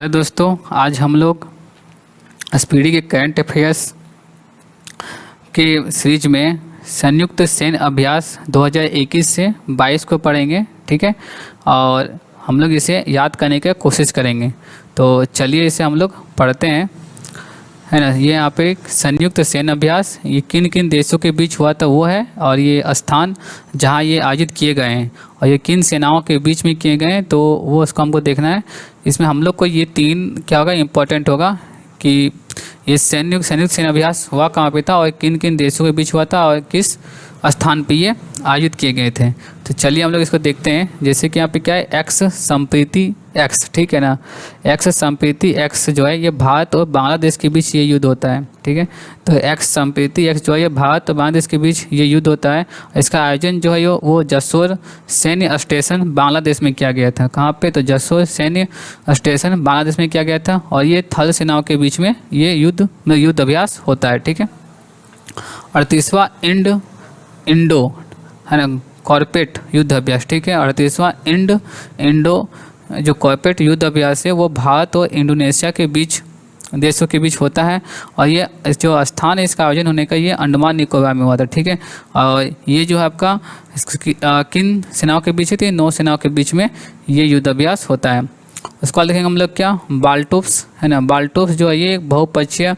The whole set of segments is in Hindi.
हेलो दोस्तों, आज हम लोग स्पीडी के करंट अफेयर्स के सीरीज में संयुक्त सैन्य अभ्यास 2021 से 22 को पढ़ेंगे। ठीक है, और हम लोग इसे याद करने की कोशिश करेंगे। तो चलिए इसे हम लोग पढ़ते हैं, है ना। ये यहाँ पे एक संयुक्त सैन्य अभ्यास ये किन किन देशों के बीच हुआ था वो है, और ये स्थान जहाँ ये आयोजित किए गए हैं और ये किन सेनाओं के बीच में किए गए हैं, तो वो उसको हमको देखना है। इसमें हम लोग को ये तीन क्या होगा, इम्पोर्टेंट होगा कि ये संयुक्त सैन्य अभ्यास हुआ कहाँ पे था और किन किन देशों के बीच हुआ था और किस स्थान पे ये आयोजित किए गए थे। तो चलिए हम लोग इसको देखते हैं। जैसे कि यहाँ पे क्या है, एक्स संप्रीति एक्स, ठीक है ना। एक्स संप्रीति एक्स जो है ये भारत और बांग्लादेश के बीच ये युद्ध होता है। ठीक है, तो एक्स संप्रीति एक्स जो है ये भारत और बांग्लादेश के बीच ये युद्ध होता है। इसका आयोजन जो है वो जसोर सैन्य स्टेशन बांग्लादेश में किया गया था। कहाँ पे, तो जसोर सैन्य स्टेशन बांग्लादेश में किया गया था। और ये थल सेनाओं के बीच में ये युद्ध अभ्यास होता है। ठीक है, 38वां इंडो है ना कॉर्पेट युद्ध अभ्यास। ठीक है, 38वां इंडो जो कॉर्पेट युद्ध अभ्यास है वो भारत और इंडोनेशिया के बीच देशों के बीच होता है। और ये जो स्थान है इसका आयोजन होने का ये अंडमान निकोबार में हुआ था। ठीक है, और ये जो है आपका किन सेनाओं के बीच है, 9 सेनाओं के बीच में ये युद्ध अभ्यास होता है। उसके बाद देखेंगे हम लोग क्या, बाल्टोप्स है ना। बाल्टोप्स जो है ये बहुपक्षीय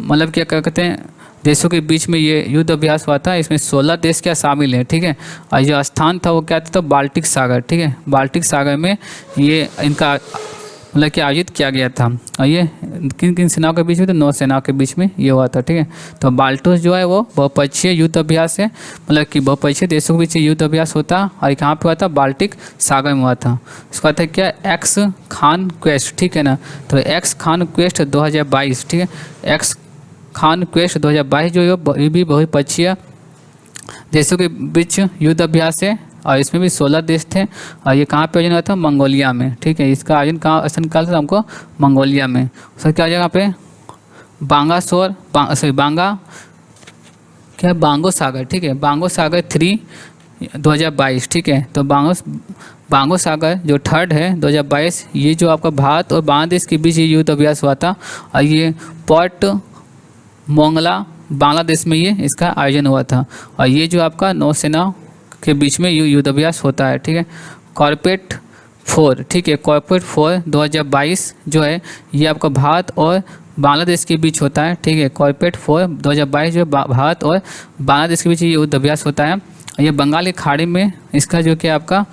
मतलब क्या कहते हैं देशों के बीच में ये युद्ध अभ्यास हुआ था। इसमें 16 देश क्या शामिल हैं। ठीक है, और जो स्थान था वो क्या था, तो बाल्टिक सागर। ठीक है, बाल्टिक सागर में ये इनका मतलब कि आयोजित किया गया था। और ये किन किन सेनाओं के बीच में, तो 9 सेनाओं के बीच में ये हुआ था। ठीक है, तो बाल्टोस जो है वो बहुपक्षीय युद्ध अभ्यास है, मतलब कि बहुपक्षीय देशों के बीच युद्ध अभ्यास होता है। और कहाँ पे हुआ था, बाल्टिक सागर में हुआ था। उसका था क्या, एक्स खान क्वेस्ट। ठीक है ना, तो एक्स खान क्वेस्ट 2022। ठीक है, एक्स खान क्वेस्ट 2022 जो ये भी बहुपक्षीय देशों के बीच युद्ध अभ्यास है। और इसमें भी 16 देश थे। और ये कहाँ पे आयोजन हुआ था, मंगोलिया में। ठीक है, इसका आयोजन कहाँ स्थान काल था हमको, मंगोलिया में। सर क्या जगह पे, बांगो सागर। ठीक है, बांगो सागर 3 2022। ठीक है, तो बांगो सागर जो 3rd है 2022, ये जो आपका भारत और बांग्लादेश के बीच ये युद्ध अभ्यास हुआ था। और ये पोर्ट मोंगला बांग्लादेश में ये इसका आयोजन हुआ था। और ये जो आपका 9 सेना के बीच में युद्ध अभ्यास होता है। ठीक है, कॉर्पेट 4। ठीक है, कॉर्पेट 4 2022 जो है ये आपका भारत और बांग्लादेश के बीच होता है। ठीक है, कॉर्पेट 4 2022 जो है भारत और बांग्लादेश के बीच ये युद्ध अभ्यास होता है। ये बंगाल की खाड़ी में इसका जो कि आपका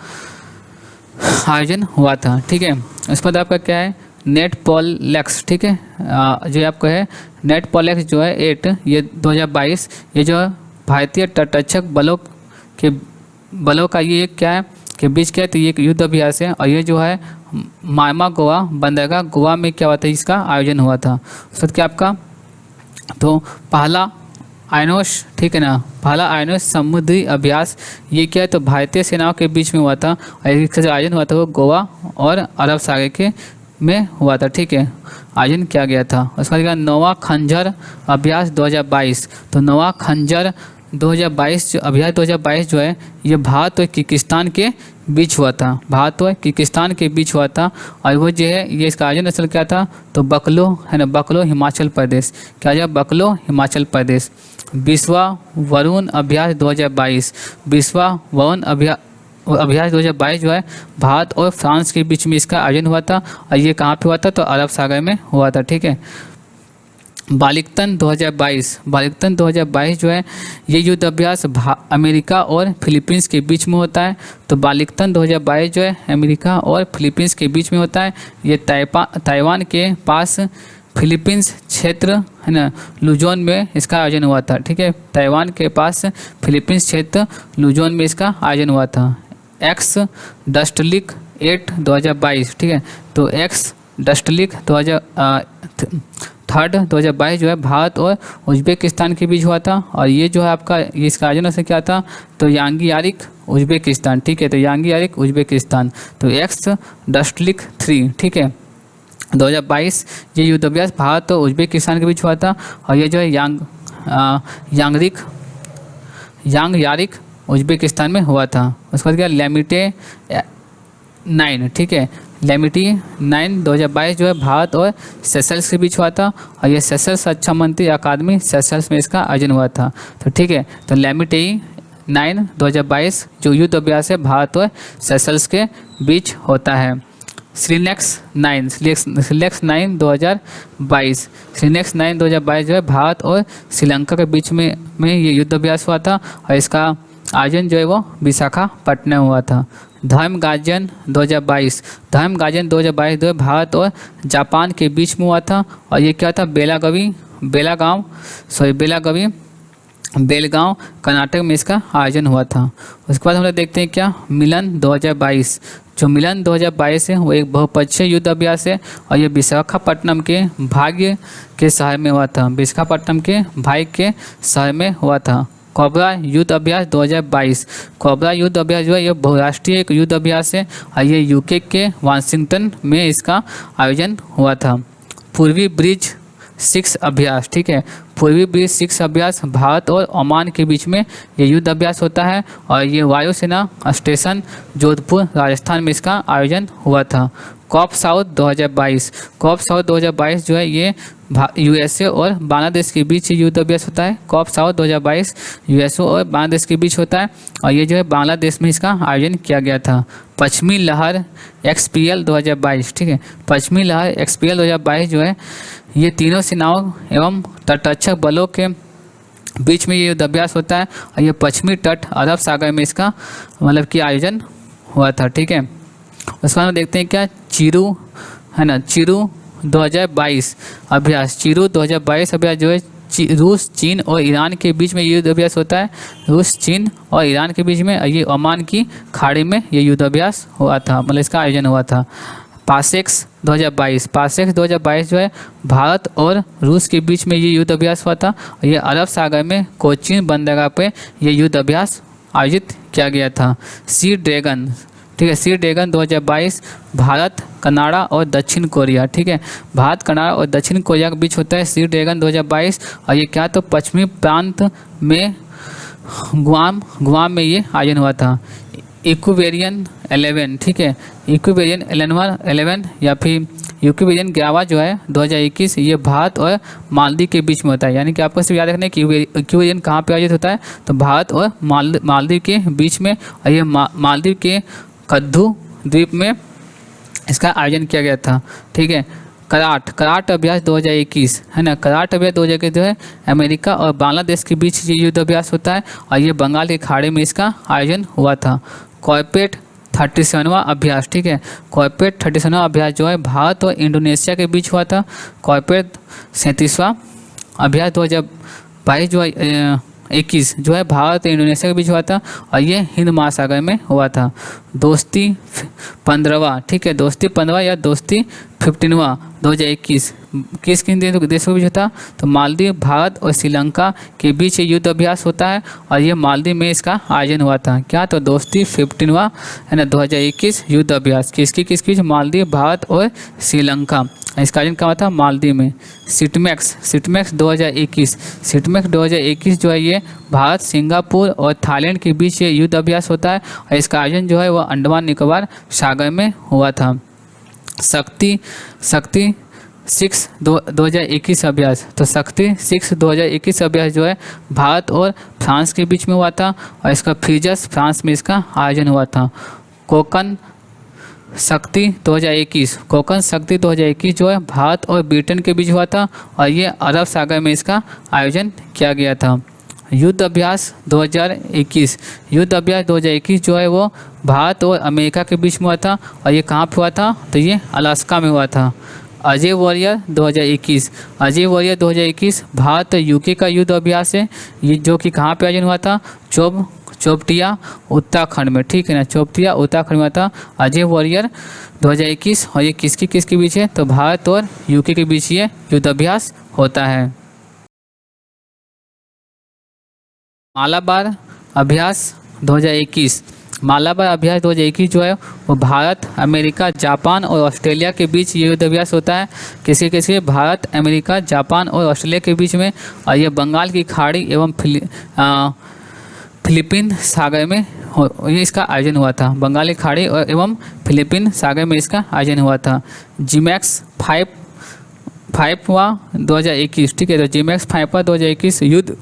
आयोजन हुआ था। ठीक है, उसके बाद आपका क्या है, नेटपोलेक्स। ठीक है, जो आपका है नेटपोलेक्स जो है 8 ये 2022 ये जो भारतीय तटरक्षक बलों का ये क्या है के बीच क्या है, तो ये एक युद्ध अभ्यास है। और ये जो है मामा गोवा बंदरगाह गोवा में क्या हुआ था, इसका आयोजन हुआ था। उसके बाद क्या आपका, तो पहला आयनोश, ठीक है ना, पहला आयनोश समुद्री अभ्यास ये क्या है, तो भारतीय सेनाओं के बीच में हुआ था। और इसका जो आयोजन हुआ था वो गोवा और अरब सागर के में हुआ था। ठीक है, आयोजन किया गया था। उसके बाद नौवां खंजर अभ्यास 2022। तो नौवां खंजर 2022 अभ्यास 2022 जो है ये भारत और किर्गिस्तान के बीच हुआ था। भारत और किर्गिस्तान के बीच हुआ था। और वो जो है ये इसका आयोजन असल क्या था, तो बकलो है ना, बकलो हिमाचल प्रदेश। क्या है, बकलो हिमाचल प्रदेश। 20वां वरुण अभ्यास 2022। 20वां वरुण अभ्यास 2022 जो है भारत और फ्रांस के बीच में इसका आयोजन हुआ था। और ये कहाँ पे हुआ था, तो अरब सागर में हुआ था। ठीक है, बालिकतन 2022 जो है ये युद्ध अभ्यास अमेरिका और फिलीपींस के बीच में होता है। तो बालिकतन 2022 जो है अमेरिका और फिलीपींस के बीच में होता है। ये ताइवान के पास फिलीपींस क्षेत्र है ना लुजोन में इसका आयोजन हुआ था। ठीक है, ताइवान के पास फिलीपींस क्षेत्र लुजोन में इसका आयोजन हुआ था। एक्स डस्टलिक 8 2022। ठीक है, तो एक्स डस्टलिक 2022 जो है भारत और उज्बेकिस्तान के बीच हुआ था। और ये जो है आपका ये इसका आयोजन से क्या था, तो यांगियारिक उज्बेकिस्तान। ठीक है, तो यांगियारिक उज्बेकिस्तान। तो एक्स डस्टलिक 3। ठीक है, 2022 ये युद्ध अभ्यास भारत और उज्बेकिस्तान के बीच हुआ था। और ये जो है यांगयारिक उज्बेकिस्तान में हुआ था। उसके बाद क्या, लेमिटे 9। ठीक है, लेमिटी 9 2022 जो है भारत और सेशल्स के बीच हुआ था, और ये सेशल्स रक्षा मंत्री अकादमी सेशल्स में इसका आयोजन हुआ था। तो ठीक है, तो लेमिटी 9 2022 जो युद्ध अभ्यास है भारत और सेशल्स के बीच होता है। श्रीलेक्स 9 2022 श्रीलेक्स 9 2022 जो है भारत और श्रीलंका के बीच में ये युद्ध अभ्यास हुआ था, और इसका आयोजन जो है वो विशाखापट्टनम हुआ था। धर्म गार्जन 2022 जो है भारत और जापान के बीच में हुआ था, और ये क्या था, बेलगांव कर्नाटक में इसका आयोजन हुआ था। उसके बाद हम लोग देखते हैं क्या, मिलन 2022 जो मिलन 2022 है वो एक बहुपक्षीय युद्ध अभ्यास है, और ये विशाखापट्टनम के भाग्य के शहर में हुआ था, विशाखापट्टनम के भाग्य के शहर में हुआ था। कोबरा युद्ध अभ्यास 2022 कोबरा युद्ध अभ्यास जो है ये बहुराष्ट्रीय एक युद्ध अभ्यास है, और ये यूके के वाशिंगटन में इसका आयोजन हुआ था। पूर्वी ब्रिज 6 अभ्यास, ठीक है, पूर्वी ब्रिज 6 अभ्यास भारत और ओमान के बीच में ये युद्ध अभ्यास होता है, और ये वायुसेना स्टेशन जोधपुर राजस्थान में इसका आयोजन हुआ था। कॉप साउथ 2022 जो है ये यूएसए और बांग्लादेश के बीच युद्ध अभ्यास होता है। कॉप साउथ 2022 यूएसए और बांग्लादेश के बीच होता है, और ये जो है बांग्लादेश में इसका आयोजन किया गया था। पश्चिमी लहर XPL 2022, ठीक है, पश्चिमी लहर XPL 2022 जो है ये तीनों सेनाओं एवं तटरक्षक बलों के बीच में ये युद्ध अभ्यास होता है, और ये पश्चिमी तट अरब सागर में इसका मतलब कि आयोजन हुआ था। ठीक है, उसके बाद देखते हैं क्या, चिरू 2022 अभ्यास। चिरू 2022 अभ्यास जो है रूस, चीन और ईरान के बीच में युद्ध अभ्यास होता है, रूस, चीन और ईरान के बीच में, ये ओमान की खाड़ी में ये युद्ध अभ्यास हुआ था, मतलब इसका आयोजन हुआ था। पासेक्स 2022 जो है भारत और रूस के बीच में ये युद्ध अभ्यास हुआ था, और ये अरब सागर में कोचीन बंदरगाह पे ये युद्ध अभ्यास आयोजित किया गया था। सी ड्रैगन, ठीक है, सी ड्रैगन 2022 भारत, कनाडा और दक्षिण कोरिया, ठीक है, भारत, कनाडा और दक्षिण कोरिया के बीच होता है सी ड्रैगन 2022, और ये क्या, तो पश्चिमी प्रांत में गुआम में ये आयोजन हुआ था। इक्वेरियन 11, ठीक है, इक्वेरियन 11 या फिर इक्वेरियन 11 जो है 2021 ये भारत और मालदीव के बीच में होता है। यानी कि आपको सिर्फ याद रखना है कि इक्वेरियन कहाँ पे आयोजित होता है, तो भारत और मालदीव के बीच में, और ये मालदीव के कद्दू द्वीप में इसका आयोजन किया गया था। ठीक है, कराट अभ्यास 2021 है ना, कराट अभ्यास 2021 जो है अमेरिका और बांग्लादेश के बीच ये युद्ध अभ्यास होता है, और ये बंगाल के खाड़ी में इसका आयोजन हुआ था। कॉर्पेट 37वां अभ्यास, ठीक है, कॉर्पेट 37वां अभ्यास जो है भारत और इंडोनेशिया के बीच हुआ था। कॉर्पेट 37वां अभ्यास 2022 जो है 21 जो है भारत और इंडोनेशिया के बीच हुआ था, और ये हिंद महासागर में हुआ था। दोस्ती 15वां, ठीक है, दोस्ती 15वां या दोस्ती 15वां 2021 किस किन देशों के बीच होता, तो मालदीव, भारत और श्रीलंका के बीच ये युद्ध अभ्यास होता है, और ये मालदीव में इसका आयोजन हुआ था। क्या, तो दोस्ती 15वां है ना 2021 युद्ध अभ्यास किसके बीच, मालदीव, भारत और श्रीलंका, इसका आयोजन कहाँ था, मालदीव में। सिटमैक्स 2021 जो है ये भारत, सिंगापुर और थाईलैंड के बीच ये युद्ध अभ्यास होता है, और इसका आयोजन जो है वो अंडमान निकोबार सागर में हुआ था। शक्ति 6 2021 अभ्यास, तो शक्ति 6 2021 अभ्यास जो है भारत और फ्रांस के बीच में हुआ था, और इसका फ्रीजस फ्रांस में इसका आयोजन हुआ था। कोकन शक्ति 2021 जो है भारत और ब्रिटेन के बीच हुआ था, और ये अरब सागर में इसका आयोजन किया गया था। युद्ध अभ्यास 2021 जो है वो भारत और अमेरिका के बीच में हुआ था, और ये कहाँ पे हुआ था, तो ये अलास्का में हुआ था। अजय वॉरियर 2021 भारत और यूके का युद्ध अभ्यास है, ये जो कि कहाँ पे आयोजन हुआ था, चोपटिया उत्तराखंड में, ठीक है ना, चोपटिया उत्तराखंड में था अजय वॉरियर 2021, और ये किसके बीच है, तो भारत और यूके के बीच ये युद्ध अभ्यास होता है। मालाबार अभ्यास 2021 जो है वो भारत, अमेरिका, जापान और ऑस्ट्रेलिया के बीच ये युद्ध अभ्यास होता है। किसके भारत, अमेरिका, जापान और ऑस्ट्रेलिया के बीच में, और ये बंगाल की खाड़ी एवं फिलीपीन सागर में ये इसका आयोजन हुआ था। बंगाली खाड़ी और एवं फिलीपीन सागर में इसका आयोजन हुआ था। जीमैक्स 5वां 2021, ठीक है। तो जीमैक्स 5वां 2021 युद्ध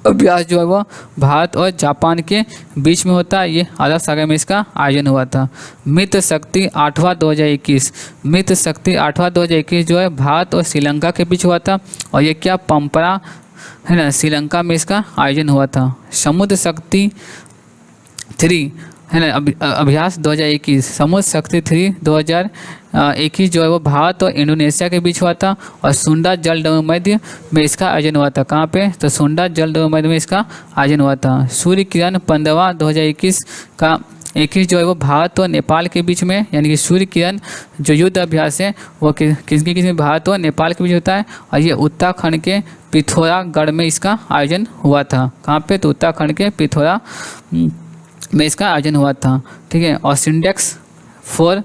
अभ्यास जो है वो भारत और जापान के बीच में होता है। ये अरब सागर में इसका आयोजन हुआ था। मित्र शक्ति 8वां 2021, मित्र शक्ति 8वां 2021 जो है भारत और श्रीलंका के बीच हुआ था। और ये क्या पंपरा है ना, श्रीलंका में इसका आयोजन हुआ था। समुद्र शक्ति 3 है ना, अभ्यास 2021, समुद्र शक्ति 3 2021 जो है वो भारत और इंडोनेशिया के बीच हुआ था। और सुंडा जलमध्य में इसका आयोजन हुआ था। कहाँ पे? तो सुंडा जलमध्य में इसका आयोजन हुआ था। सूर्य किरण 15वां 2021 का 21 जो है वो भारत और नेपाल के बीच में, यानी कि सूर्य किरण जो युद्ध अभ्यास है वो किसमें भारत और नेपाल के बीच होता है। और ये उत्तराखंड के पिथौरागढ़ में इसका आयोजन हुआ था। कहाँ पे? तो उत्तराखंड के पिथौरा में इसका आयोजन हुआ था, ठीक है। और सिंडेक्स 4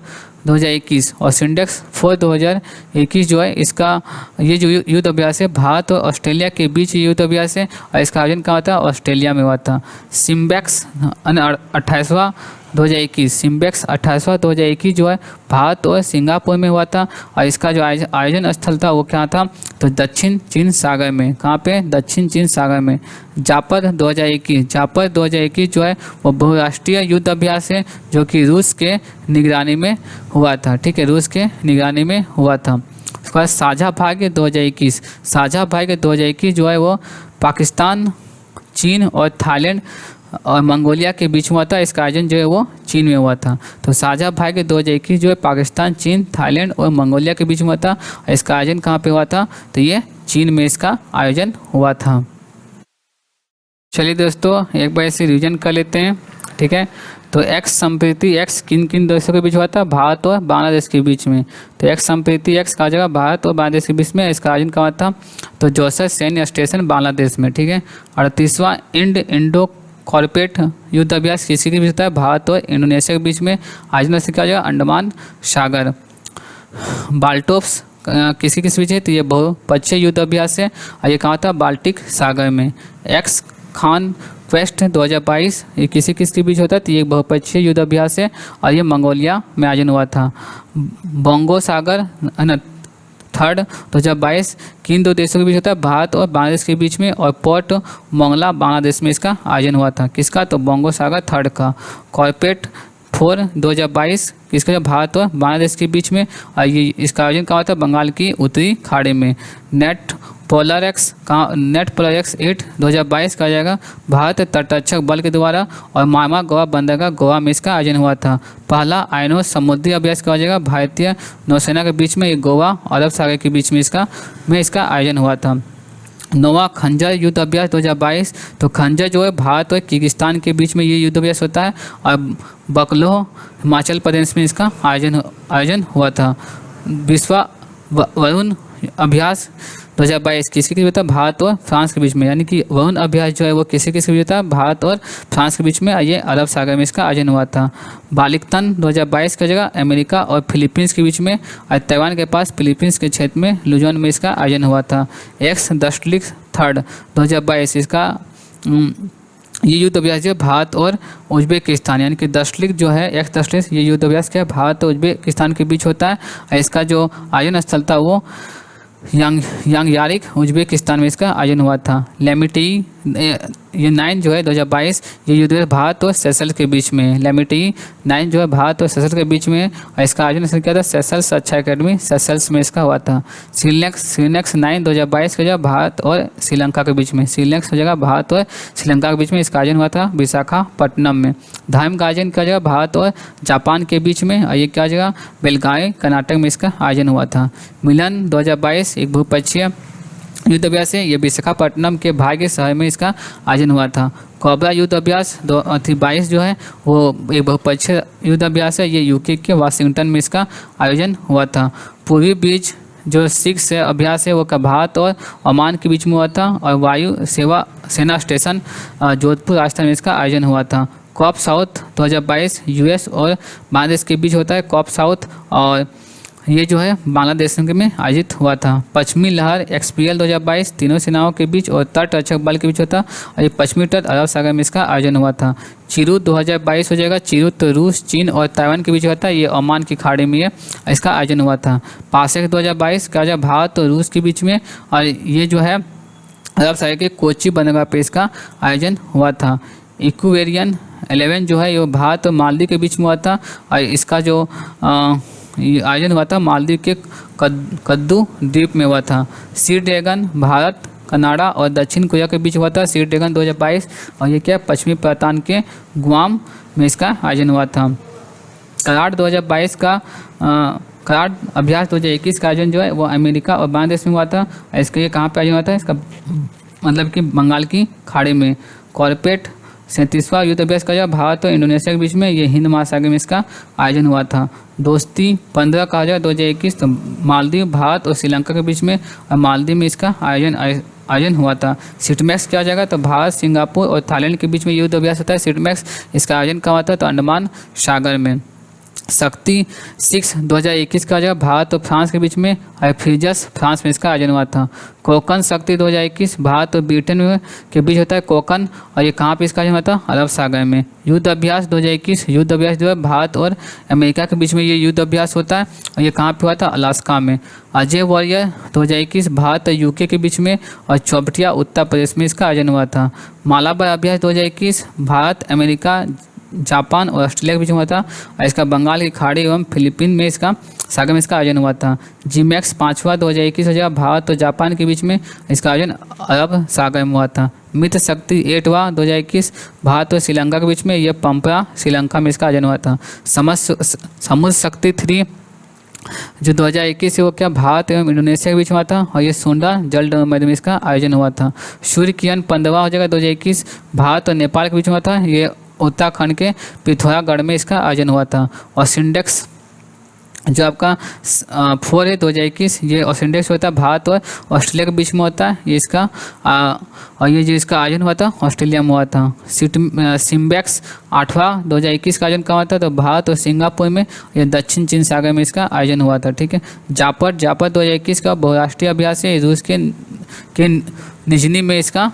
2021 और सिंडेक्स 4 2021 जो है इसका ये जो युद्ध अभ्यास है भारत और ऑस्ट्रेलिया के बीच युद्ध अभ्यास है। और इसका आयोजन कहाँ था? ऑस्ट्रेलिया में हुआ था। सिम्बैक्स 28वां 2021, सिम्बैक्स 28वां 2021 जो है भारत और सिंगापुर में हुआ था। और इसका जो आयोजन स्थल था वो क्या था? तो दक्षिण चीन सागर में। कहाँ पे? दक्षिण चीन सागर में। जापर 2021, जापर 2021 जो है वो बहुराष्ट्रीय युद्ध अभ्यास है जो कि रूस के निगरानी में हुआ था, ठीक है, रूस के निगरानी में हुआ था। उसके बाद साझा भाग्य 2021, साझा भाग्य 2021 जो है वो पाकिस्तान, चीन और थाईलैंड और मंगोलिया के बीच में हुआ था। इसका आयोजन जो है वो चीन में हुआ था। तो साझा भाग्य 2021 जो है पाकिस्तान, चीन, थाईलैंड और मंगोलिया के बीच में हुआ था। इसका आयोजन कहाँ पे हुआ था? तो ये चीन में इसका आयोजन हुआ था। चलिए दोस्तों एक बार इसे रिवीजन कर लेते हैं, ठीक है। तो एक्स संप्रीति एक्स किन किन देशों के बीच हुआ था? भारत और बांग्लादेश के बीच में। तो एक्स संप्रीति एक्स कहा जाएगा भारत और बांग्लादेश के बीच में। इसका आयोजन कहाँ था? तो जोसर सैन्य स्टेशन बांग्लादेश में, ठीक है। 38वां इंडो कॉर्पोरेट युद्ध अभ्यास किसी के बीच होता है? भारत और इंडोनेशिया के बीच में। आयोजन से क्या हो जाएगा? अंडमान सागर। बाल्टोप्स किसी किस बीच है? तो ये बहुपक्षीय युद्ध अभ्यास है। और ये कहाँ था? बाल्टिक सागर में। एक्स खान क्वेस्ट 2022 ये किसी के बीच होता है? तो ये बहुपक्षीय युद्ध अभ्यास है और ये मंगोलिया में आयोजन हुआ था। बोंगो सागर है ना 3rd 2022 किन दो देशों के बीच होता है? भारत और बांग्लादेश के बीच में। और पोर्ट मोंगला बांग्लादेश में इसका आयोजन हुआ था। किसका? तो बोंगो सागर 3rd का। कॉर्पोरेट 4 2022 किसका? भारत और बांग्लादेश के बीच में। और ये इसका आयोजन कहाँ था? बंगाल की उत्तरी खाड़ी में। नेट पोलर एक्स 8 2022 कहा जाएगा भारत तटरक्षक बल के द्वारा। और मामा गोवा बंदरगाह गोवा में इसका आयोजन हुआ था। पहला आयनो समुद्री अभ्यास कहा जाएगा भारतीय नौसेना के बीच में। ये गोवा अरब सागर के बीच में इसका आयोजन हुआ था। नोवा खंजर युद्ध अभ्यास 2022। तो खंजर जो है भारत और किर्गिस्तान के बीच में ये युद्ध अभ्यास होता है। और बकलो हिमाचल प्रदेश में इसका आयोजन हुआ था। विश्व वरुण अभ्यास 2022 किसी के बीच था? भारत और फ्रांस के बीच में। यानी कि वरुण अभ्यास जो है वो किसी के बीच था? भारत और फ्रांस के बीच में। ये अरब सागर में इसका आयोजन हुआ था। बालिकतन 2022 का जगह अमेरिका और फिलीपींस के बीच में। और ताइवान के पास फिलीपींस के क्षेत्र में लुजोन में इसका आयोजन हुआ था। एक्स दशलिक 3rd 2022 इसका ये युद्ध अभ्यास जो भारत और उज्बेकिस्तान, यानी कि दशलिक जो है एक्स दशलिक ये युद्ध अभ्यास क्या भारत और उज्बेकिस्तान के बीच होता है। और इसका जो आयोजन स्थल था वो यांगयारिक उज्बेकिस्तान में इसका आयोजन हुआ था। लेमिटी ये 9 जो है 2022 ये युद्ध भारत और सेशल्स के बीच में। लेमिटी 9 जो है भारत और सेशल्स के बीच में। और इसका आयोजन क्या था? सेशल्स अच्छा अकेडमी सेशल्स में इसका हुआ था। श्रीलैक्स 9 2022 का जगह भारत और श्रीलंका के बीच में। श्रीलैक्स की जगह भारत और श्रीलंका के बीच में इसका आयोजन हुआ था विशाखापट्टनम में। धाम का आयोजन क्या जगह? भारत और जापान के बीच में। और ये क्या जगह? बेलगावी कर्नाटक में इसका आयोजन हुआ था। मिलन 2022 एक बहुपक्षीय युद्ध अभ्यास है। ये विशाखापट्टनम के भाग्य शहर में इसका आयोजन हुआ था। कोबरा युद्ध अभ्यास 22 जो है वो एक बहुपक्षीय युद्ध अभ्यास है। ये यूके के वाशिंगटन में इसका आयोजन हुआ था। पूर्वी ब्रिज जो 6 अभ्यास है वो भारत और ओमान के बीच में हुआ था। और वायु सेना स्टेशन जोधपुर राजस्थान में इसका आयोजन हुआ था। कॉप साउथ 2022 यूएस और बांग्लादेश के बीच होता है कॉप साउथ। और ये जो है बांग्लादेश में आयोजित हुआ था। पश्चिमी लहर एक्सपीएल 2022 तीनों सेनाओं के बीच और तट रक्षक बल के बीच होता और ये पश्चिमी तट अरब सागर में इसका आयोजन हुआ था। चिरू 2022 हो जाएगा। चिरू तो रूस, चीन और ताइवान के बीच होता है, ये ओमान की खाड़ी में है, इसका आयोजन हुआ था। पासेक 2022 का जो भारत और रूस के बीच में, और ये जो है अरब सागर के कोची बंदरगाह पे इसका आयोजन हुआ था। इक्वेरियन 11 जो है ये भारत और मालदीव के बीच में हुआ था और इसका जो ये आयोजन हुआ था मालदीव के कद्दू द्वीप में हुआ था। सी ड्रैगन भारत, कनाडा और दक्षिण कोरिया के बीच हुआ था। सी ड्रैगन 2022 और ये क्या पश्चिमी प्रांत के गुआम में इसका आयोजन हुआ था। कराड़ 2022 का कराड़ अभ्यास 2021 का आयोजन जो है वो अमेरिका और बांग्लादेश में हुआ था। इसका ये कहाँ पे आयोजन हुआ था, इसका मतलब कि बंगाल की खाड़ी में। कॉर्पेट 37वां युद्ध अभ्यास का जो भारत और इंडोनेशिया के बीच में, ये हिंद महासागर में इसका आयोजन हुआ था। दोस्ती 15 का जो 2021 तो मालदीव, भारत और श्रीलंका के बीच में, और मालदीव में इसका आयोजन हुआ था। सिटमैक्स क्या हो जाएगा, तो भारत, सिंगापुर और थाईलैंड के बीच में युद्ध अभ्यास होता है सिटमैक्स, इसका आयोजन कहाँ हुआ था, तो अंडमान सागर में। शक्ति 6 2021 का जो भारत और फ्रांस के बीच में, फ्रीजस फ्रांस में इसका आयोजन हुआ था। कोकन शक्ति 2021 भारत और ब्रिटेन के बीच होता है कोकन, और ये कहाँ पे इसका आयोजन हुआ था, अरब सागर में। युद्ध अभ्यास 2021 युद्ध अभ्यास जो है भारत और अमेरिका के बीच में ये युद्ध अभ्यास होता है, और ये कहाँ पे हुआ था, अलास्का में। अजय वॉरियर 2021 भारत और यूके के बीच में, और चौबटिया उत्तर प्रदेश में इसका आयोजन हुआ था। मालाबार अभ्यास 2021 भारत, अमेरिका, जापान और ऑस्ट्रेलिया के बीच में हुआ था, और इसका बंगाल की खाड़ी एवं फिलीपीन में इसका सागर में इसका आयोजन हुआ था। जीमैक्स 5वां 2021 हो जाएगा भारत और जापान के बीच में, इसका आयोजन अरब सागर में हुआ था। मित्र शक्ति 8वां 2021 भारत और श्रीलंका के बीच में, यह पंपरा श्रीलंका में इसका आयोजन हुआ था। समुद्र शक्ति 3 जो 2021 से वो क्या भारत एवं इंडोनेशिया के बीच में हुआ था, और ये सोंडा जल डोमेन में इसका आयोजन हुआ था। सूर्य किरण 15वां हो जाएगा 2021 भारत और नेपाल के बीच में हुआ था, ये उत्तराखंड के पिथौरागढ़ में इसका आयोजन हुआ था। और सिंडेक्स जो आपका 4 है 2021, ये ऑसिंडेक्स होता है भारत और ऑस्ट्रेलिया के बीच में होता है, ये इसका और ये जो इसका आयोजन हुआ था ऑस्ट्रेलिया में हुआ था। सिम्बैक्स 8वां 2021 का आयोजन कहाँ हुआ था, तो भारत और सिंगापुर में, ये दक्षिण चीन सागर में इसका आयोजन हुआ था। ठीक है। जापट 2021 का बहुराष्ट्रीय अभ्यास है, रूस के निजनी में इसका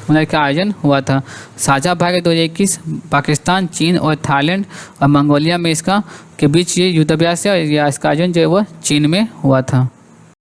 मतलब का आयोजन हुआ था। साझा भाग 2021 पाकिस्तान, चीन और थाईलैंड और मंगोलिया में इसका के बीच ये युद्ध अभ्यास है, और इसका आयोजन जो है वो चीन में हुआ था।